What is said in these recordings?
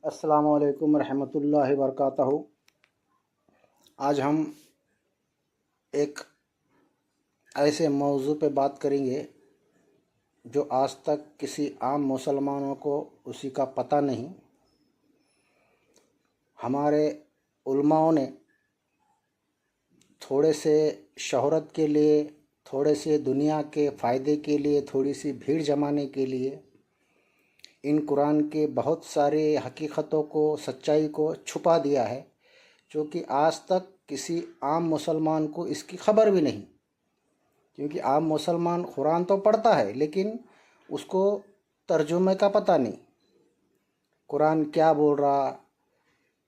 السلام علیکم ورحمۃ اللہ وبرکاتہ۔ آج ہم ایک ایسے موضوع پہ بات کریں گے جو آج تک کسی عام مسلمانوں کو اسی کا پتہ نہیں۔ ہمارے علماؤں نے تھوڑے سے شہرت کے لیے، تھوڑے سے دنیا کے فائدے کے لیے، تھوڑی سی بھیڑ جمانے کے لیے ان قرآن کے بہت سارے حقیقتوں کو، سچائی کو چھپا دیا ہے، جو کہ آج تک کسی عام مسلمان کو اس کی خبر بھی نہیں۔ کیونکہ عام مسلمان قرآن تو پڑھتا ہے لیکن اس کو ترجمے کا پتہ نہیں، قرآن کیا بول رہا،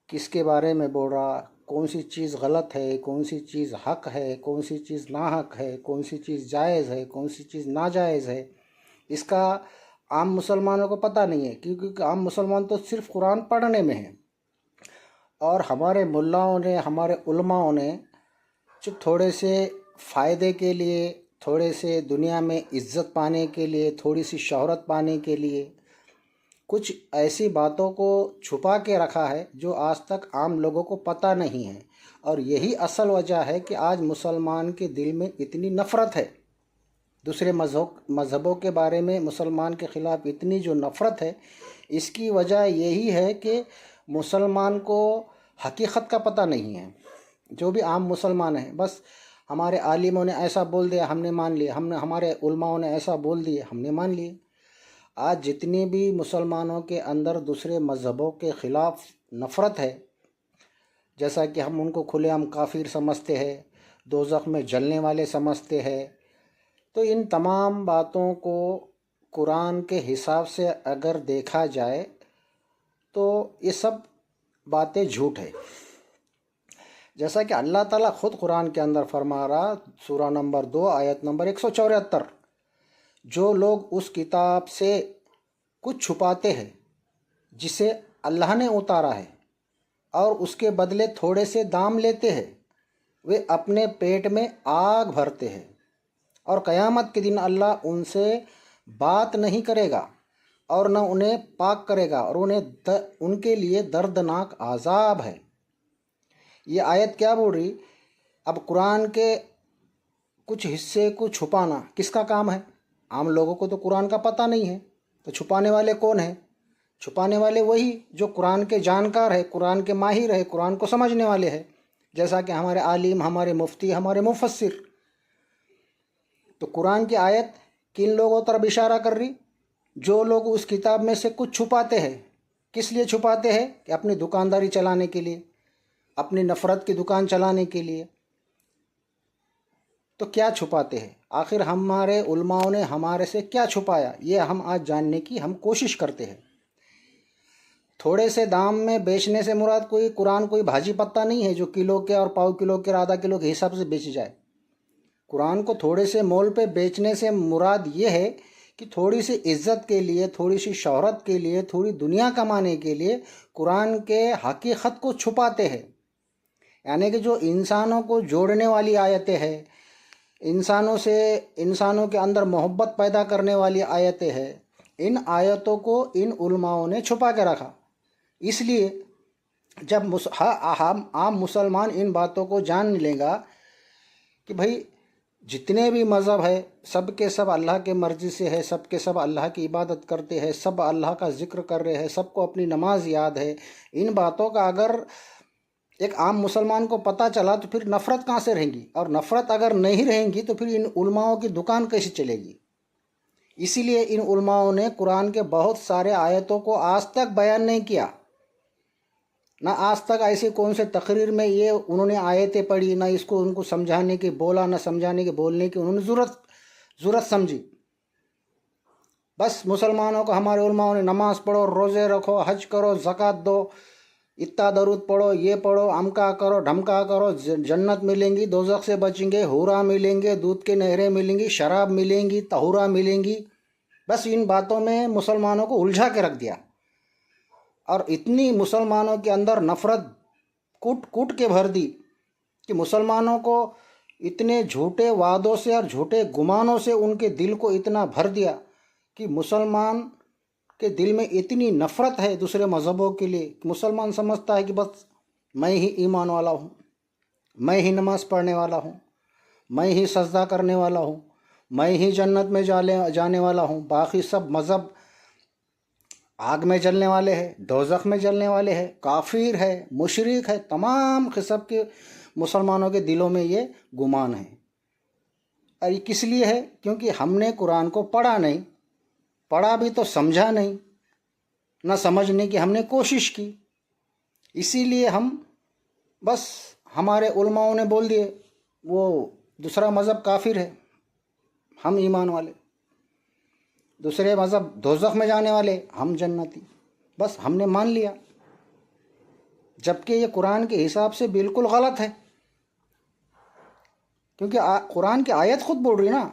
کس کے بارے میں بول رہا، کون سی چیز غلط ہے، کون سی چیز حق ہے، کون سی چیز ناحق ہے، کون سی چیز جائز ہے، کون سی چیز ناجائز ہے، اس کا عام مسلمانوں کو پتہ نہیں ہے۔ کیونکہ عام مسلمان تو صرف قرآن پڑھنے میں ہیں، اور ہمارے ملاؤں نے، ہمارے علماؤں نے جو تھوڑے سے فائدے کے لیے، تھوڑے سے دنیا میں عزت پانے کے لیے، تھوڑی سی شہرت پانے کے لیے کچھ ایسی باتوں کو چھپا کے رکھا ہے جو آج تک عام لوگوں کو پتہ نہیں ہے۔ اور یہی اصل وجہ ہے کہ آج مسلمان کے دل میں اتنی نفرت ہے، دوسرے مذہبوں کے بارے میں مسلمان کے خلاف اتنی جو نفرت ہے، اس کی وجہ یہی ہے کہ مسلمان کو حقیقت کا پتہ نہیں ہے۔ جو بھی عام مسلمان ہیں، بس ہمارے عالموں نے ایسا بول دیا ہم نے مان لیا، ہمارے علماؤں نے ایسا بول دیا ہم نے مان لیے۔ آج جتنی بھی مسلمانوں کے اندر دوسرے مذہبوں کے خلاف نفرت ہے، جیسا کہ ہم ان کو کھلے عام کافر سمجھتے ہیں، دوزخ میں جلنے والے سمجھتے ہیں، تو ان تمام باتوں کو قرآن کے حساب سے اگر دیکھا جائے تو یہ سب باتیں جھوٹ ہے۔ جیسا کہ اللہ تعالیٰ خود قرآن کے اندر فرما رہا، سورہ نمبر 2 آیت نمبر 174، جو لوگ اس کتاب سے کچھ چھپاتے ہیں جسے اللہ نے اتارا ہے اور اس کے بدلے تھوڑے سے دام لیتے ہیں، وہ اپنے پیٹ میں آگ بھرتے ہیں، اور قیامت کے دن اللہ ان سے بات نہیں کرے گا اور نہ انہیں پاک کرے گا، اور ان کے لیے دردناک عذاب ہے۔ یہ آیت کیا بول رہی؟ اب قرآن کے کچھ حصے کو چھپانا کس کا کام ہے؟ عام لوگوں کو تو قرآن کا پتہ نہیں ہے، تو چھپانے والے کون ہیں؟ چھپانے والے وہی جو قرآن کے جانکار ہے، قرآن کے ماہر ہے، قرآن کو سمجھنے والے ہیں، جیسا کہ ہمارے عالم، ہمارے مفتی، ہمارے مفسر۔ تو قرآن کی آیت کن لوگوں طرف اشارہ کر رہی؟ جو لوگ اس کتاب میں سے کچھ چھپاتے ہیں۔ کس لیے چھپاتے ہیں؟ کہ اپنی دکانداری چلانے کے لیے، اپنی نفرت کی دکان چلانے کے لیے۔ تو کیا چھپاتے ہیں؟ آخر ہمارے علماؤں نے ہمارے سے کیا چھپایا، یہ ہم آج جاننے کی ہم کوشش کرتے ہیں۔ تھوڑے سے دام میں بیچنے سے مراد کوئی قرآن کوئی بھاجی پتہ نہیں ہے جو کلو کے اور پاؤ کلو کے اور آدھا کلو کے حساب سے بیچی جائے۔ قرآن کو تھوڑے سے مول پہ بیچنے سے مراد یہ ہے کہ تھوڑی سی عزت کے لیے، تھوڑی سی شہرت کے لیے، تھوڑی دنیا کمانے کے لیے قرآن کے حقیقت کو چھپاتے ہیں۔ یعنی کہ جو انسانوں کو جوڑنے والی آیتیں ہیں، انسانوں کے اندر محبت پیدا کرنے والی آیتیں ہیں، ان آیتوں کو ان علماؤں نے چھپا کے رکھا۔ اس لیے جب عام مسلمان ان باتوں کو جان لے گا کہ بھئی جتنے بھی مذہب ہے سب کے سب اللہ کے مرضی سے ہے، سب کے سب اللہ کی عبادت کرتے ہیں، سب اللہ کا ذکر کر رہے ہیں، سب کو اپنی نماز یاد ہے، ان باتوں کا اگر ایک عام مسلمان کو پتہ چلا تو پھر نفرت کہاں سے رہیں گی؟ اور نفرت اگر نہیں رہیں گی تو پھر ان علماؤں کی دکان کیسے چلے گی؟ اسی لیے ان علماؤں نے قرآن کے بہت سارے آیتوں کو آج تک بیان نہیں کیا، نہ آج تک ایسے کون سے تقریر میں یہ انہوں نے آیتیں پڑھی، نہ اس کو ان کو سمجھانے کی بولا، نہ سمجھانے کے بولنے کی انہوں نے ضرورت سمجھی۔ بس مسلمانوں کو ہمارے علماؤں نے نماز پڑھو، روزے رکھو، حج کرو، زکوٰۃ دو، اتنا درود پڑھو، یہ پڑھو، امکا کرو، ڈھمکا کرو، جنت ملیں گی، دوزخ سے بچیں گے، حورا ملیں گے، دودھ کی نہریں ملیں گی، شراب ملیں گی، طہورا ملیں گی۔ بس ان باتوں میں مسلمانوں کو الجھا کے رکھ دیا، اور اتنی مسلمانوں کے اندر نفرت کوٹ کے بھر دی کہ مسلمانوں کو اتنے جھوٹے وعدوں سے اور جھوٹے گمانوں سے ان کے دل کو اتنا بھر دیا کہ مسلمان کہ دل میں اتنی نفرت ہے دوسرے مذہبوں کے لیے، مسلمان سمجھتا ہے کہ بس میں ہی ایمان والا ہوں، میں ہی نماز پڑھنے والا ہوں، میں ہی سجدہ کرنے والا ہوں، میں ہی جنت میں جانے والا ہوں، باقی سب مذہب آگ میں جلنے والے ہیں، دوزخ میں جلنے والے ہیں، کافر ہے، مشرک ہے۔ تمام قسم کے مسلمانوں کے دلوں میں یہ گمان ہے، اور یہ کس لیے ہے؟ کیونکہ ہم نے قرآن کو پڑھا نہیں، پڑھا بھی تو سمجھا نہیں، نہ سمجھنے کی ہم نے کوشش کی، اسی لیے ہم بس ہمارے علماؤں نے بول دیے وہ دوسرا مذہب کافر ہے، ہم ایمان والے، دوسرے مذہب دوزخ میں جانے والے، ہم جنتی، بس ہم نے مان لیا، جبکہ یہ قرآن کے حساب سے بالکل غلط ہے، کیونکہ قرآن کی آیت خود بول رہی نا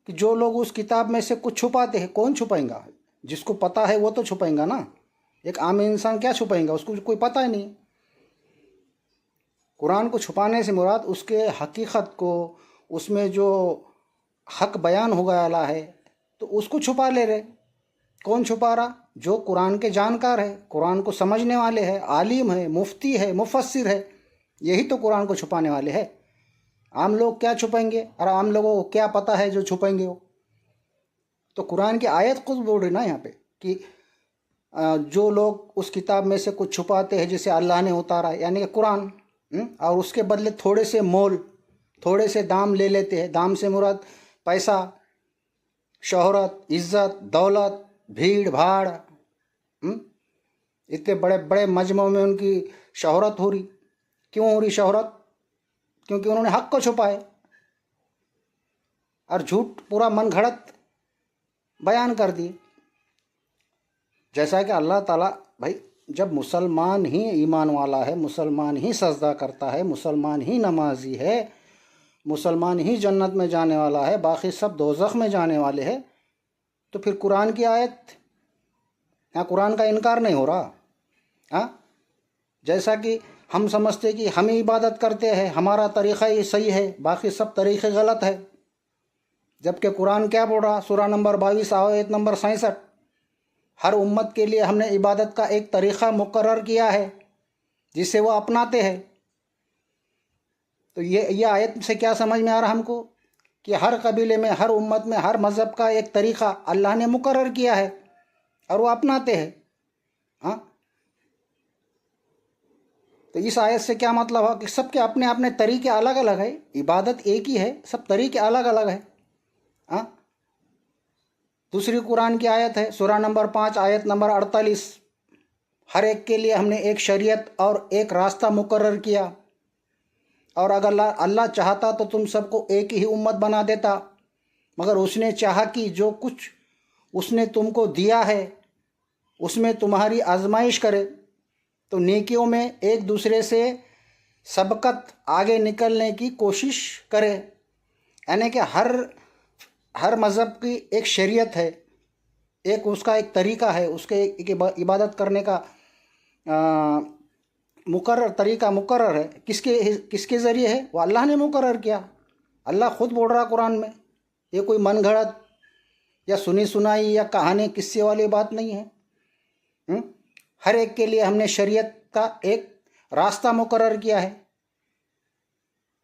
کہ جو لوگ اس کتاب میں سے کچھ چھپاتے ہیں، کون چھپائیں گا؟ جس کو پتہ ہے وہ تو چھپائیں گا نا، ایک عام انسان کیا چھپائیں گا؟ اس کو کوئی پتہ ہی نہیں۔ قرآن کو چھپانے سے مراد اس کے حقیقت کو، اس میں جو حق بیان ہو گیا ہے تو اس کو چھپا لے رہے۔ کون چھپا رہا؟ جو قرآن کے جانکار ہے، قرآن کو سمجھنے والے ہیں، عالم ہے، مفتی ہے، مفسر ہے، یہی تو قرآن کو چھپانے والے ہیں۔ عام لوگ کیا چھپائیں گے؟ اور عام لوگوں کو کیا پتہ ہے جو چھپائیں گے وہ؟ تو قرآن کی آیت خود بول رہی نا یہاں پہ کہ جو لوگ اس کتاب میں سے کچھ چھپاتے ہیں جسے اللہ نے اتارا، یعنی کہ قرآن، اور اس کے بدلے تھوڑے سے مول، تھوڑے سے دام لے لیتے ہیں۔ دام سے مراد پیسہ، شہرت، عزت، دولت، بھیڑ بھاڑ، اتنے بڑے بڑے مجمع میں ان کی شہرت ہو رہی۔ کیوں ہو رہی شہرت؟ کیونکہ انہوں نے حق کو چھپائے اور جھوٹ پورا من گھڑت بیان کر دی۔ جیسا کہ اللہ تعالیٰ، بھائی جب مسلمان ہی ایمان والا ہے، مسلمان ہی سجدہ کرتا ہے، مسلمان ہی نمازی ہے، مسلمان ہی جنت میں جانے والا ہے، باقی سب دوزخ میں جانے والے ہیں، تو پھر قرآن کی آیت، یہاں قرآن کا انکار نہیں ہو رہا۔ ہاں، جیسا کہ ہم سمجھتے کہ ہم ہی عبادت کرتے ہیں، ہمارا طریقہ ہی صحیح ہے، باقی سب طریقے غلط ہے، جبکہ قرآن کیا بول رہا؟ سورہ نمبر 22 آیت نمبر 67، ہر امت کے لیے ہم نے عبادت کا ایک طریقہ مقرر کیا ہے جسے وہ اپناتے ہیں۔ تو یہ آیت سے کیا سمجھ میں آ رہا ہم کو؟ کہ ہر قبیلے میں، ہر امت میں، ہر مذہب کا ایک طریقہ اللہ نے مقرر کیا ہے اور وہ اپناتے ہیں۔ ہاں، تو اس آیت سے کیا مطلب ہے؟ کہ سب کے اپنے اپنے طریقے الگ الگ ہیں، عبادت ایک ہی ہے، سب طریقے الگ الگ ہیں۔ ہاں، دوسری قرآن کی آیت ہے سورہ نمبر 5 آیت نمبر 48، ہر ایک کے لیے ہم نے ایک شریعت اور ایک راستہ مقرر کیا، اور اگر اللہ چاہتا تو تم سب کو ایک ہی امت بنا دیتا، مگر اس نے چاہا کہ جو کچھ اس نے تم کو دیا ہے اس میں تمہاری آزمائش کرے، تو نیکیوں میں ایک دوسرے سے سبقت آگے نکلنے کی کوشش کرے۔ یعنی کہ ہر مذہب کی ایک شریعت ہے، ایک اس کا ایک طریقہ ہے، اس کے ایک عبادت کرنے کا طریقہ مقرر ہے۔ کس کے ذریعے ہے؟ وہ اللہ نے مقرر کیا۔ اللہ خود بول رہا قرآن میں، یہ کوئی من گھڑت یا سنی سنائی یا کہانی قصے والی بات نہیں ہے۔ ہر ایک کے لیے ہم نے شریعت کا ایک راستہ مقرر کیا ہے،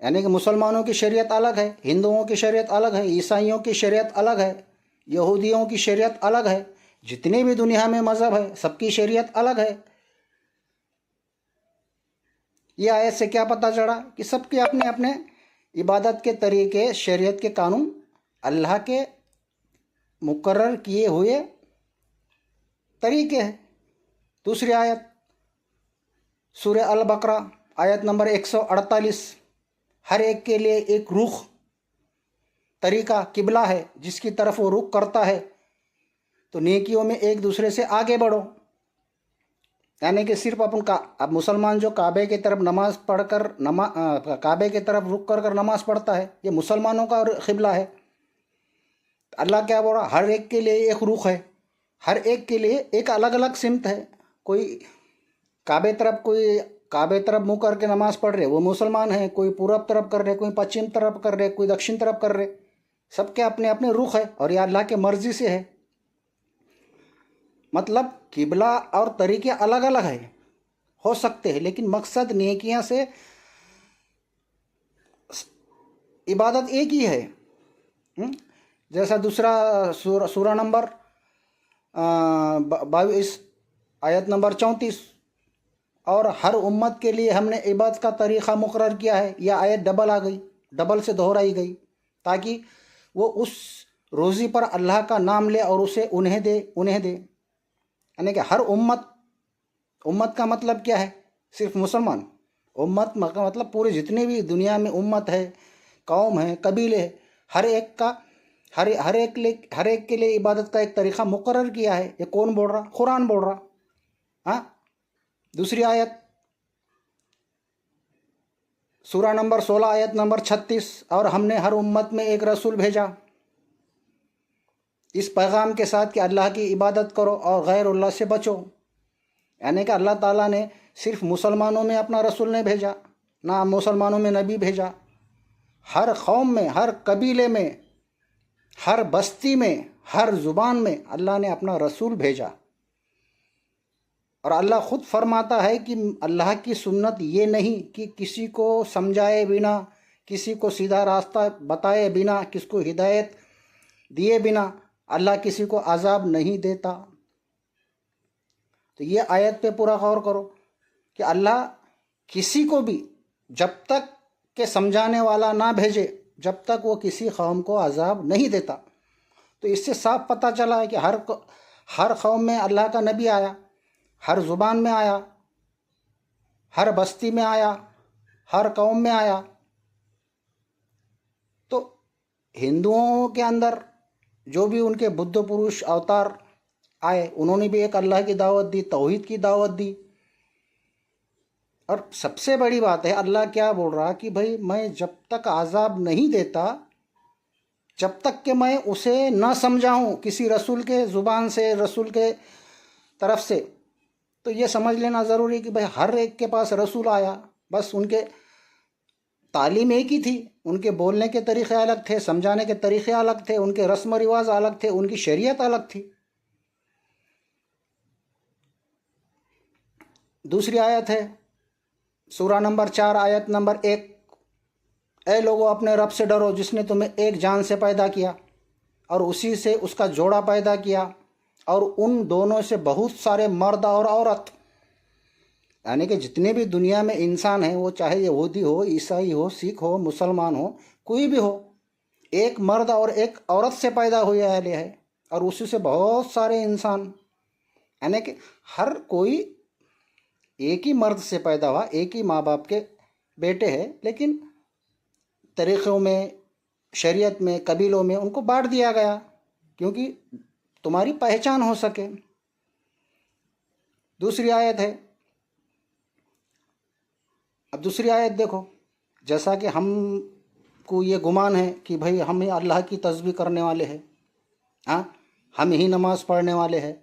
یعنی کہ مسلمانوں کی شریعت الگ ہے، ہندوؤں کی شریعت الگ ہے، عیسائیوں کی شریعت الگ ہے، یہودیوں کی شریعت الگ ہے، جتنے بھی دنیا میں مذہب ہے سب کی شریعت الگ ہے۔ یہ آیت سے کیا پتہ چلا؟ کہ سب کے اپنے اپنے عبادت کے طریقے، شریعت کے قانون، اللہ کے مقرر کیے ہوئے طریقے ہیں۔ دوسری آیت سورہ البقرہ آیت نمبر 148، ہر ایک کے لیے ایک رخ، طریقہ، قبلہ ہے جس کی طرف وہ رخ کرتا ہے، تو نیکیوں میں ایک دوسرے سے آگے بڑھو۔ یعنی کہ صرف اب مسلمان جو کعبے کی طرف نماز پڑھ کر کعبے کی طرف رخ کر نماز پڑھتا ہے، یہ مسلمانوں کا قبلہ ہے۔ اللہ کیا بول رہا؟ ہر ایک کے لیے ایک رخ ہے، ہر ایک کے لیے ایک الگ الگ سمت ہے۔ کوئی کعبے طرف منہ کر کے نماز پڑھ رہے وہ مسلمان ہیں، کوئی پورب طرف کر رہے، کوئی پچھم طرف کر رہے، کوئی دکشن طرف کر رہے، سب کے اپنے اپنے رخ ہے، اور یہ اللہ کے مرضی سے ہے۔ مطلب قبلہ اور طریقے الگ الگ ہیں، ہو سکتے ہیں، لیکن مقصد نیکیاں سے عبادت ایک ہی ہے۔ جیسا دوسرا سورہ نمبر 22 آیت نمبر 34، اور ہر امت کے لیے ہم نے عبادت کا طریقہ مقرر کیا ہے، یہ آیت ڈبل آ گئی، ڈبل سے دہرائی گئی، تاکہ وہ اس روزی پر اللہ کا نام لے اور اسے انہیں دے۔ یعنی کہ ہر امت کا مطلب کیا ہے؟ صرف مسلمان۔ امت کا مطلب پورے جتنے بھی دنیا میں امت ہے، قوم ہے، قبیلے ہے، ہر ایک کے لیے عبادت کا ایک طریقہ مقرر کیا ہے۔ یہ کون بول رہا؟ قرآن بول رہا۔ ہاں، دوسری آیت سورہ نمبر 16 آیت نمبر 36، اور ہم نے ہر امت میں ایک رسول بھیجا اس پیغام کے ساتھ کہ اللہ کی عبادت کرو اور غیر اللہ سے بچو۔ یعنی کہ اللہ تعالیٰ نے صرف مسلمانوں میں اپنا رسول نہیں بھیجا، نہ مسلمانوں میں نبی بھیجا، ہر قوم میں، ہر قبیلے میں، ہر بستی میں، ہر زبان میں اللہ نے اپنا رسول بھیجا۔ اور اللہ خود فرماتا ہے کہ اللہ کی سنت یہ نہیں کہ کسی کو سمجھائے بنا، کسی کو سیدھا راستہ بتائے بنا، کس کو ہدایت دیے بنا اللہ کسی کو عذاب نہیں دیتا۔ تو یہ آیت پہ پورا غور کرو کہ اللہ کسی کو بھی جب تک کہ سمجھانے والا نہ بھیجے، جب تک وہ کسی قوم کو عذاب نہیں دیتا۔ تو اس سے صاف پتہ چلا ہے کہ ہر قوم میں اللہ کا نبی آیا، ہر زبان میں آیا، ہر بستی میں آیا، ہر قوم میں آیا۔ تو ہندوؤں کے اندر جو بھی ان کے بدھ پروش اوتار آئے، انہوں نے بھی ایک اللہ کی دعوت دی، توحید کی دعوت دی۔ اور سب سے بڑی بات ہے، اللہ کیا بول رہا کہ بھائی میں جب تک عذاب نہیں دیتا، جب تک کہ میں اسے نہ سمجھاؤں کسی رسول کے زبان سے، رسول کے طرف سے۔ تو یہ سمجھ لینا ضروری ہے کہ بھائی ہر ایک کے پاس رسول آیا، بس ان کے تعلیم ایک ہی تھی، ان کے بولنے کے طریقے الگ تھے، سمجھانے کے طریقے الگ تھے، ان کے رسم و رواج الگ تھے، ان کی شریعت الگ تھی۔ دوسری آیت ہے سورہ نمبر 4 آیت نمبر 1، اے لوگو اپنے رب سے ڈرو جس نے تمہیں ایک جان سے پیدا کیا اور اسی سے اس کا جوڑا پیدا کیا، اور ان دونوں سے بہت سارے مرد اور عورت۔ یعنی کہ جتنے بھی دنیا میں انسان ہیں، وہ چاہے یہودی ہو، عیسائی ہو، سکھ ہو، مسلمان ہو، کوئی بھی ہو، ایک مرد اور ایک عورت سے پیدا ہویا ہے، اور اسی سے بہت سارے انسان۔ یعنی کہ ہر کوئی ایک ہی مرد سے پیدا ہوا، ایک ہی ماں باپ کے بیٹے ہیں، لیکن طریقوں میں، شریعت میں، قبیلوں میں ان کو بانٹ دیا گیا کیونکہ تمہاری پہچان ہو سکے۔ دوسری آیت ہے، اب دوسری آیت دیکھو، جیسا کہ ہم کو یہ گمان ہے کہ بھائی ہم ہی اللہ کی تسبیح کرنے والے ہیں، ہاں ہم ہی نماز پڑھنے والے ہیں،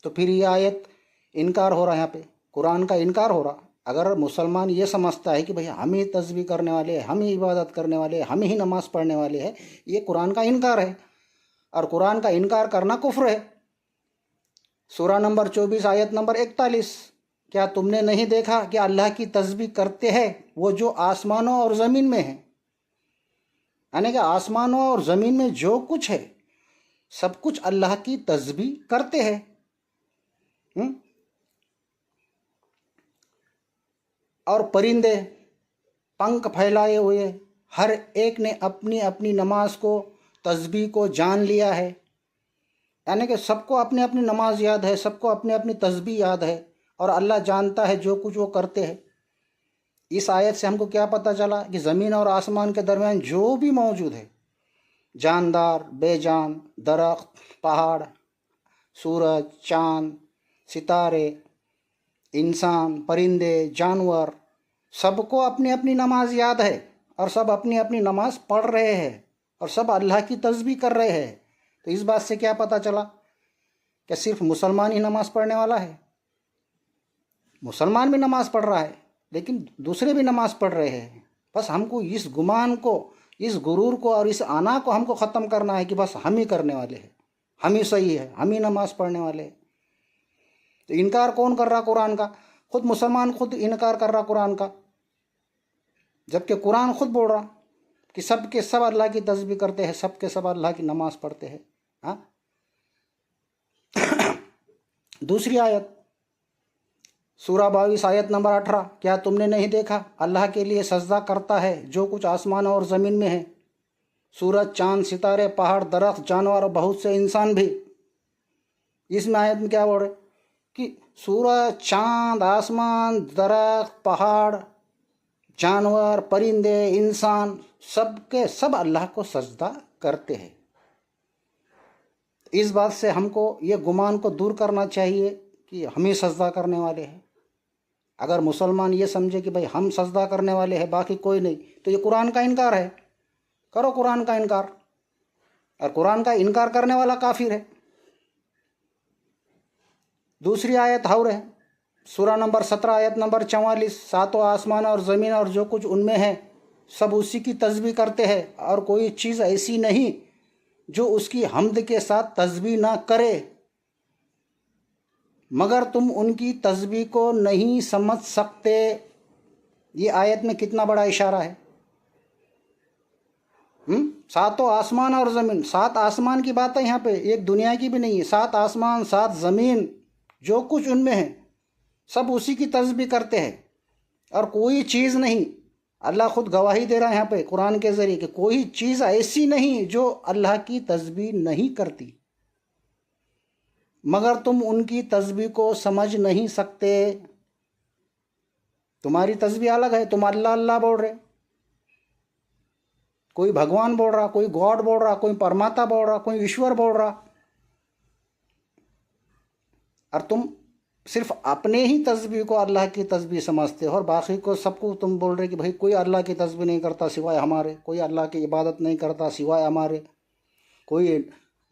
تو پھر یہ آیت انکار ہو رہا ہے، یہاں پہ قرآن کا انکار ہو رہا۔ اگر مسلمان یہ سمجھتا ہے کہ بھائی ہم ہی تسبیح کرنے والے ہیں، ہم ہی عبادت کرنے والے ہیں، ہم ہی نماز پڑھنے والے ہیں، یہ قرآن کا انکار ہے، اور قرآن کا انکار کرنا کفر ہے۔ سورہ نمبر 24 آیت نمبر 41، کیا تم نے نہیں دیکھا کہ اللہ کی تسبیح کرتے ہیں وہ جو آسمانوں اور زمین میں ہیں؟ یعنی کہ آسمانوں اور زمین میں جو کچھ ہے سب کچھ اللہ کی تسبیح کرتے ہیں۔ اور پرندے پنکھ پھیلائے ہوئے، ہر ایک نے اپنی اپنی نماز کو، تسبیح کو جان لیا ہے۔ یعنی کہ سب کو اپنی اپنی نماز یاد ہے، سب کو اپنی اپنی تسبیح یاد ہے، اور اللہ جانتا ہے جو کچھ وہ کرتے ہیں۔ اس آیت سے ہم کو کیا پتہ چلا کہ زمین اور آسمان کے درمیان جو بھی موجود ہے، جاندار، بے جان، درخت، پہاڑ، سورج، چاند، ستارے، انسان، پرندے، جانور، سب کو اپنی اپنی نماز یاد ہے، اور سب اپنی اپنی نماز پڑھ رہے ہیں، اور سب اللہ کی تسبیح کر رہے ہیں۔ تو اس بات سے کیا پتہ چلا کہ صرف مسلمان ہی نماز پڑھنے والا ہے؟ مسلمان بھی نماز پڑھ رہا ہے، لیکن دوسرے بھی نماز پڑھ رہے ہیں۔ بس ہم کو اس گمان کو، اس غرور کو اور اس انا کو ہم کو ختم کرنا ہے کہ بس ہم ہی کرنے والے ہیں، ہم ہی صحیح ہے، ہم ہی نماز پڑھنے والے ہیں۔ تو انکار کون کر رہا قرآن کا؟ خود مسلمان خود انکار کر رہا قرآن کا، جبکہ قرآن خود بول رہا کہ سب کے سب اللہ کی تسبیح کرتے ہیں، سب کے سب اللہ کی نماز پڑھتے ہیں۔ ہاں، دوسری آیت سورہ 22 آیت نمبر 18، کیا تم نے نہیں دیکھا اللہ کے لیے سجدہ کرتا ہے جو کچھ آسمان اور زمین میں ہے، سورج، چاند، ستارے، پہاڑ، درخت، جانور اور بہت سے انسان بھی۔ اس میں آیت میں کیا بول رہے کہ سورج، چاند، آسمان، درخت، پہاڑ، جانور، پرندے، انسان، سب کے سب اللہ کو سجدہ کرتے ہیں۔ اس بات سے ہم کو یہ گمان کو دور کرنا چاہیے کہ ہم ہی سجدہ کرنے والے ہیں۔ اگر مسلمان یہ سمجھے کہ بھئی ہم سجدہ کرنے والے ہیں باقی کوئی نہیں، تو یہ قرآن کا انکار ہے۔ کرو قرآن کا انکار، اور قرآن کا انکار کرنے والا کافر ہے۔ دوسری آیت اور ہے سورہ نمبر 17 آیت نمبر 44، ساتوں آسمان اور زمین اور جو کچھ ان میں ہے سب اسی کی تسبیح کرتے ہیں، اور کوئی چیز ایسی نہیں جو اس کی حمد کے ساتھ تسبیح نہ کرے، مگر تم ان کی تسبیح کو نہیں سمجھ سکتے۔ یہ آیت میں کتنا بڑا اشارہ ہے۔ ساتوں آسمان اور زمین، 7 آسمان کی بات ہے یہاں پہ، ایک دنیا کی بھی نہیں ہے۔ 7 آسمان، 7 زمین، جو کچھ ان میں ہے سب اسی کی تسبیح کرتے ہیں، اور کوئی چیز نہیں، اللہ خود گواہی دے رہا ہے یہاں پہ قرآن کے ذریعے کہ کوئی چیز ایسی نہیں جو اللہ کی تسبیح نہیں کرتی، مگر تم ان کی تسبیح کو سمجھ نہیں سکتے۔ تمہاری تسبیح الگ ہے، تم اللہ اللہ بول رہے، کوئی بھگوان بول رہا، کوئی گاڈ بول رہا، کوئی پرماتا بول رہا، کوئی ایشور بول رہا، اور تم صرف اپنے ہی تسبیح کو اللہ کی تسبیح سمجھتے ہو، اور باقی کو سب کو تم بول رہے کہ بھئی کوئی اللہ کی تسبیح نہیں کرتا سوائے ہمارے، کوئی اللہ کی عبادت نہیں کرتا سوائے ہمارے، کوئی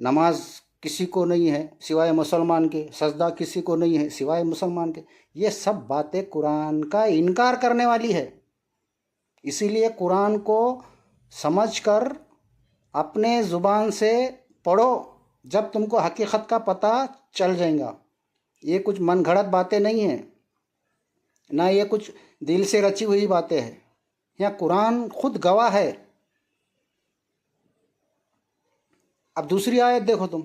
نماز کسی کو نہیں ہے سوائے مسلمان کے، سجدہ کسی کو نہیں ہے سوائے مسلمان کے۔ یہ سب باتیں قرآن کا انکار کرنے والی ہے۔ اسی لیے قرآن کو سمجھ کر اپنے زبان سے پڑھو، جب تم کو حقیقت کا پتہ چل جائے گا۔ یہ کچھ من گھڑت باتیں نہیں ہیں، نہ یہ کچھ دل سے رچی ہوئی باتیں ہیں، یہاں قرآن خود گواہ ہے۔ اب دوسری آیت دیکھو تم،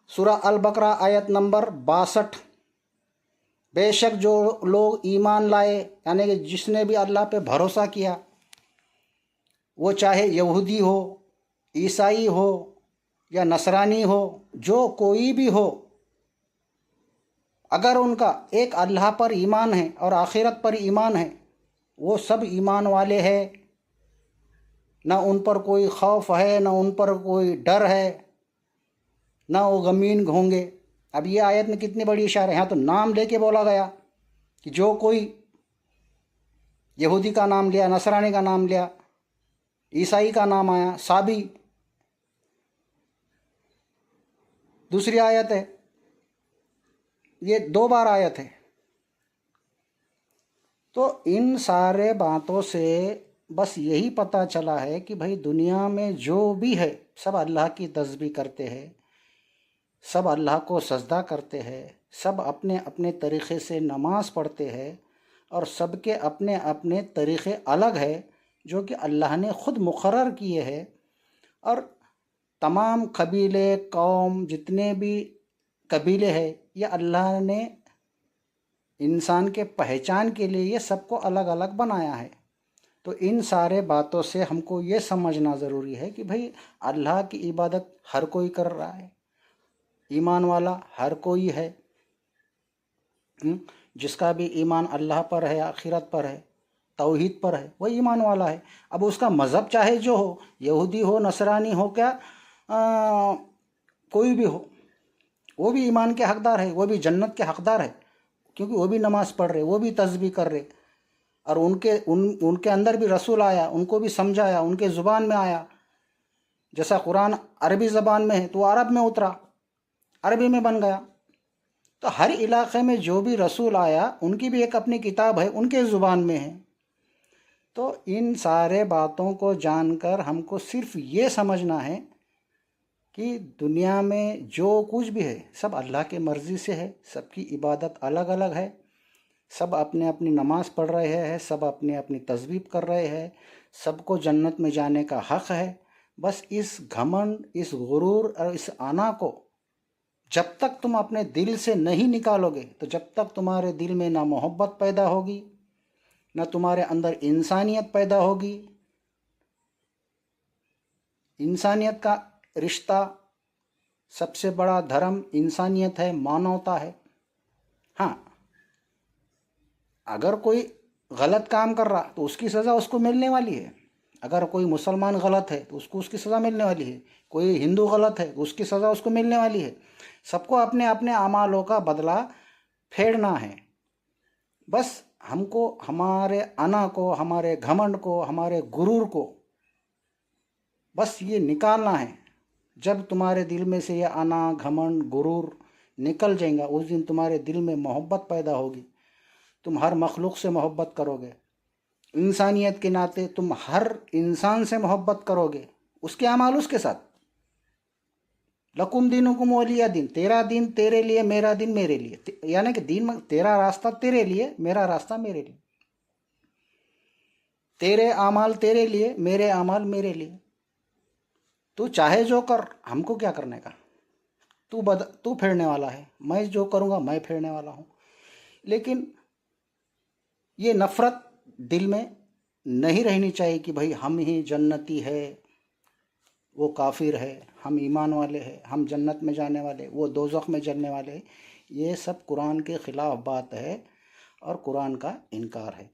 سورہ البقرہ آیت نمبر 62، بے شک جو لوگ ایمان لائے، یعنی کہ جس نے بھی اللہ پہ بھروسہ کیا، وہ چاہے یہودی ہو، عیسائی ہو یا نصرانی ہو، جو کوئی بھی ہو، اگر ان کا ایک اللہ پر ایمان ہے اور آخرت پر ایمان ہے، وہ سب ایمان والے ہیں، نہ ان پر کوئی خوف ہے، نہ ان پر کوئی ڈر ہے، نہ وہ غمگین ہوں گے۔ اب یہ آیت میں کتنی بڑی اشارہ ہے، یہاں تو نام لے کے بولا گیا کہ جو کوئی یہودی کا نام لیا، نصرانی کا نام لیا، عیسائی کا نام آیا، صابی۔ دوسری آیت ہے، یہ 2 بار آیت ہے۔ تو ان سارے باتوں سے بس یہی پتہ چلا ہے کہ بھئی دنیا میں جو بھی ہے سب اللہ کی تسبیح کرتے ہیں، سب اللہ کو سجدہ کرتے ہیں، سب اپنے اپنے طریقے سے نماز پڑھتے ہیں، اور سب کے اپنے اپنے طریقے الگ ہے جو کہ اللہ نے خود مقرر کیے ہیں۔ اور تمام قبیلے، قوم، جتنے بھی قبیلے ہیں، یہ اللہ نے انسان کے پہچان کے لیے یہ سب کو الگ الگ بنایا ہے۔ تو ان سارے باتوں سے ہم کو یہ سمجھنا ضروری ہے کہ بھئی اللہ کی عبادت ہر کوئی کر رہا ہے، ایمان والا ہر کوئی ہے، جس کا بھی ایمان اللہ پر ہے، آخرت پر ہے، توحید پر ہے، وہ ایمان والا ہے۔ اب اس کا مذہب چاہے جو ہو، یہودی ہو، نصرانی ہو، کیا کوئی بھی ہو، وہ بھی ایمان کے حقدار ہے، وہ بھی جنت کے حقدار ہے، کیونکہ وہ بھی نماز پڑھ رہے، وہ بھی تسبیح کر رہے، اور ان کے اندر بھی رسول آیا، ان کو بھی سمجھایا، ان کے زبان میں آیا۔ جیسا قرآن عربی زبان میں ہے تو وہ عرب میں اترا، عربی میں بن گیا۔ تو ہر علاقے میں جو بھی رسول آیا ان کی بھی ایک اپنی کتاب ہے، ان کے زبان میں ہے۔ تو ان سارے باتوں کو جان کر ہم کو صرف یہ سمجھنا ہے کہ دنیا میں جو کچھ بھی ہے سب اللہ کی مرضی سے ہے، سب کی عبادت الگ الگ ہے، سب اپنے اپنی نماز پڑھ رہے ہیں، سب اپنی اپنی تسبیح کر رہے ہیں، سب کو جنت میں جانے کا حق ہے۔ بس اس گھمنڈ، اس غرور اور اس انا کو جب تک تم اپنے دل سے نہیں نکالو گے، تو جب تک تمہارے دل میں نہ محبت پیدا ہوگی، نہ تمہارے اندر انسانیت پیدا ہوگی۔ انسانیت کا رشتہ، سب سے بڑا دھرم انسانیت ہے، مانوتا ہے۔ ہاں، اگر کوئی غلط کام کر رہا تو اس کی سزا اس کو ملنے والی ہے، اگر کوئی مسلمان غلط ہے تو اس کو اس کی سزا ملنے والی ہے، کوئی ہندو غلط ہے تو اس کی سزا اس کو ملنے والی ہے۔ سب کو اپنے اپنے اعمالوں کا بدلہ پھیرنا ہے۔ بس ہم کو ہمارے انا کو، ہمارے گھمنڈ کو، ہمارے غرور کو بس یہ نکالنا ہے۔ جب تمہارے دل میں سے یہ انا، گھمنڈ، غرور نکل جائیں گا، اس دن تمہارے دل میں محبت پیدا ہوگی، تم ہر مخلوق سے محبت کرو گے، انسانیت کے ناطے تم ہر انسان سے محبت کرو گے، اس کے اعمال اس کے ساتھ۔ لکم دینکم ولی دین، تیرا دین تیرے لیے، میرا دین میرے لیے، یعنی کہ دین میں تیرا راستہ تیرے لیے، میرا راستہ میرے لیے، تیرے اعمال تیرے لیے، میرے اعمال میرے لیے۔ تو چاہے جو کر، ہم کو کیا کرنے کا؟ تو پھیرنے والا ہے، میں جو کروں گا میں پھیرنے والا ہوں۔ لیکن یہ نفرت دل میں نہیں رہنی چاہیے کہ بھائی ہم ہی جنتی ہے، وہ کافر ہے، ہم ایمان والے ہیں، ہم جنت میں جانے والے، وہ دوزخ میں جلنے والے۔ یہ سب قرآن کے خلاف بات ہے اور قرآن کا انکار ہے۔